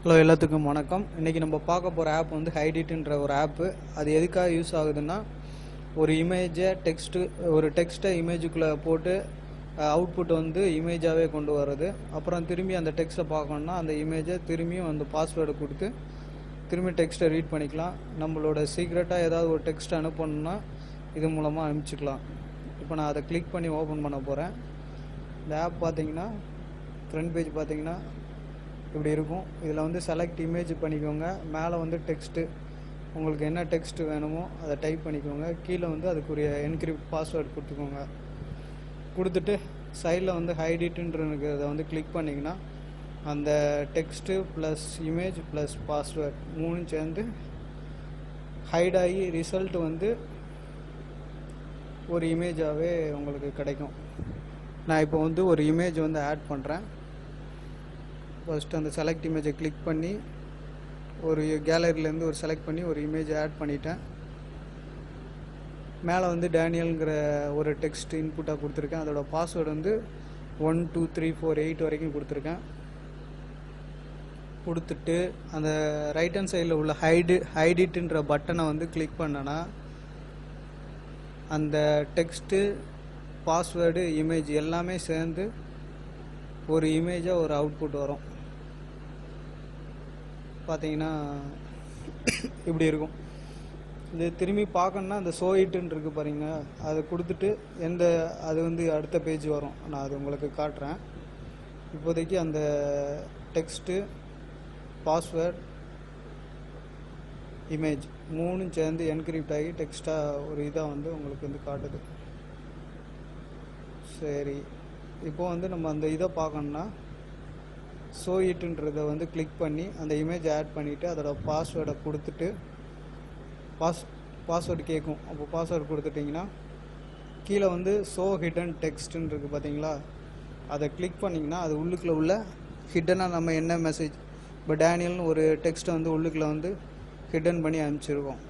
Hello எல்லாத்துக்கும் வணக்கம். இன்றைக்கி நம்ம பார்க்க போகிற ஆப் வந்து ஹைடிட்ன்ற ஒரு ஆப்பு. அது எதுக்காக யூஸ் ஆகுதுன்னா, ஒரு இமேஜை ஒரு டெக்ஸ்ட்டை இமேஜுக்குள்ளே போட்டு அவுட்புட் வந்து இமேஜாகவே கொண்டு வர்றது. அப்புறம் திரும்பி அந்த டெக்ஸ்ட்டை பார்க்கணுன்னா அந்த இமேஜை திரும்பியும் அந்த பாஸ்வேர்டை கொடுத்து திரும்பி டெக்ஸ்ட்டை ரீட் பண்ணிக்கலாம். நம்மளோட சீக்ரெட்டாக ஏதாவது ஒரு டெக்ஸ்ட் அனுப்பணுன்னா இது மூலமாக அனுப்பிச்சிக்கலாம். இப்போ நான் அதை கிளிக் பண்ணி ஓப்பன் பண்ண போகிறேன். இந்த ஆப் பார்த்தீங்கன்னா ஃப்ரண்ட் பேஜ் பார்த்தீங்கன்னா இப்படி இருக்கும். இதில் வந்து செலக்ட் இமேஜ் பண்ணிக்கோங்க. மேலே வந்து டெக்ஸ்ட்டு, உங்களுக்கு என்ன டெக்ஸ்ட் வேணுமோ அதை டைப் பண்ணிக்கோங்க. கீழே வந்து அதுக்குரிய என்கிரிப்ட் பாஸ்வேர்டு கொடுத்துக்கோங்க. கொடுத்துட்டு சைடில் வந்து ஹைடிட்ன்றதை வந்து கிளிக் பண்ணிங்கன்னா அந்த text plus image plus password மூணும் சேர்ந்து ஹைட் ஆகி ரிசல்ட் வந்து ஒரு இமேஜாகவே உங்களுக்கு கிடைக்கும். நான் இப்போ வந்து ஒரு இமேஜ் வந்து ஆட் பண்ணுறேன். ஃபஸ்ட்டு அந்த செலக்ட் இமேஜை கிளிக் பண்ணி ஒரு கேலரியிலேருந்து ஒரு செலக்ட் பண்ணி ஒரு இமேஜை ஆட் பண்ணிட்டேன். மேலே வந்து டேனியல்ங்கிற ஒரு டெக்ஸ்ட் இன்புட்டாக கொடுத்துருக்கேன். அதோட பாஸ்வேர்டு வந்து 1 2 3 4 8 வரைக்கும் கொடுத்துருக்கேன். கொடுத்துட்டு அந்த ரைட் ஹேண்ட் சைடில் உள்ள ஹைடிட்ன்ற பட்டனை வந்து கிளிக் பண்ணேன்னா அந்த டெக்ஸ்ட்டு, பாஸ்வேர்டு, இமேஜ் எல்லாமே சேர்ந்து ஒரு இமேஜாக ஒரு அவுட்புட் வரும். பார்த்தீங்கன்னா இப்படி இருக்கும். இது திரும்பி பார்க்கணுன்னா அந்த ஷோஇட்ன்னு இருக்குது பாருங்க, அதை கொடுத்துட்டு அது வந்து அடுத்த பேஜ் வரும். நான் அது உங்களுக்கு காட்டுறேன். இப்போதைக்கு அந்த டெக்ஸ்ட்டு, பாஸ்வேர்ட், இமேஜ் மூணும் சேர்ந்து என்கிரிப்ட் ஆகி டெக்ஸ்ட்டாக ஒரு இதாக வந்து உங்களுக்கு வந்து காட்டுது. சரி, இப்போ வந்து நம்ம அந்த இதை பார்க்கணுன்னா ஷோஇட்ன்றதை வந்து கிளிக் பண்ணி அந்த இமேஜ் ஆட் பண்ணிவிட்டு அதோட பாஸ்வேர்டை கொடுத்துட்டு பாஸ்வேர்டு கேட்கும். அப்போ பாஸ்வேர்டு கொடுத்துட்டிங்கன்னா கீழே வந்து ஷோ ஹிடன் டெக்ஸ்ட்டுன்னு இருக்குது பார்த்தீங்களா, அதை கிளிக் பண்ணிங்கன்னா அது உள்ளுக்குள்ளே உள்ள ஹிடனாக நம்ம என்ன மெசேஜ், இப்போ டேனியல்னு ஒரு டெக்ஸ்ட்டை வந்து உள்ளுக்குள்ளே வந்து ஹிடன் பண்ணி அனுப்பிச்சிருக்கோம்.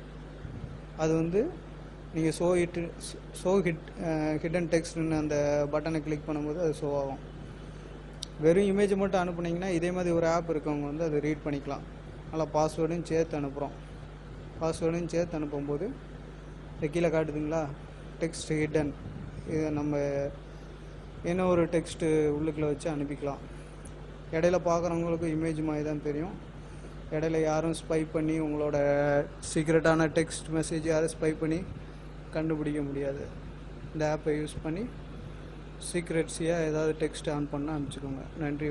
அது வந்து நீங்கள் ஹிடன் டெக்ஸ்ட்னு அந்த பட்டனை கிளிக் பண்ணும்போது அது ஷோ ஆகும். வெறும் இமேஜ் மட்டும் அனுப்புனீங்கன்னா இதே மாதிரி ஒரு ஆப் இருக்கவங்க வந்து அதை ரீட் பண்ணிக்கலாம். நல்லா பாஸ்வேர்டும் சேர்த்து அனுப்புகிறோம். பாஸ்வேர்டும் சேர்த்து அனுப்பும்போது இந்த கீழே காட்டுதுங்களா, டெக்ஸ்ட் ஹிடன். இதை நம்ம என்ன ஒரு டெக்ஸ்ட்டு உள்ளுக்குள்ளே வச்சு அனுப்பிக்கலாம். இடையில பார்க்குறவங்களுக்கு இமேஜ் மாதிரி தான் தெரியும். இடையில யாரும் ஸ்பை பண்ணி உங்களோட சீக்ரெட்டான டெக்ஸ்ட் மெசேஜ் யாரும் ஸ்பை பண்ணி கண்டுபிடிக்க முடியாது. இந்த ஆப்பை யூஸ் பண்ணி சீக்ரெட்ஸியாக ஏதாவது டெக்ஸ்ட் ஆன் பண்ணால் அனுப்பிச்சிக்கோங்க. நன்றி.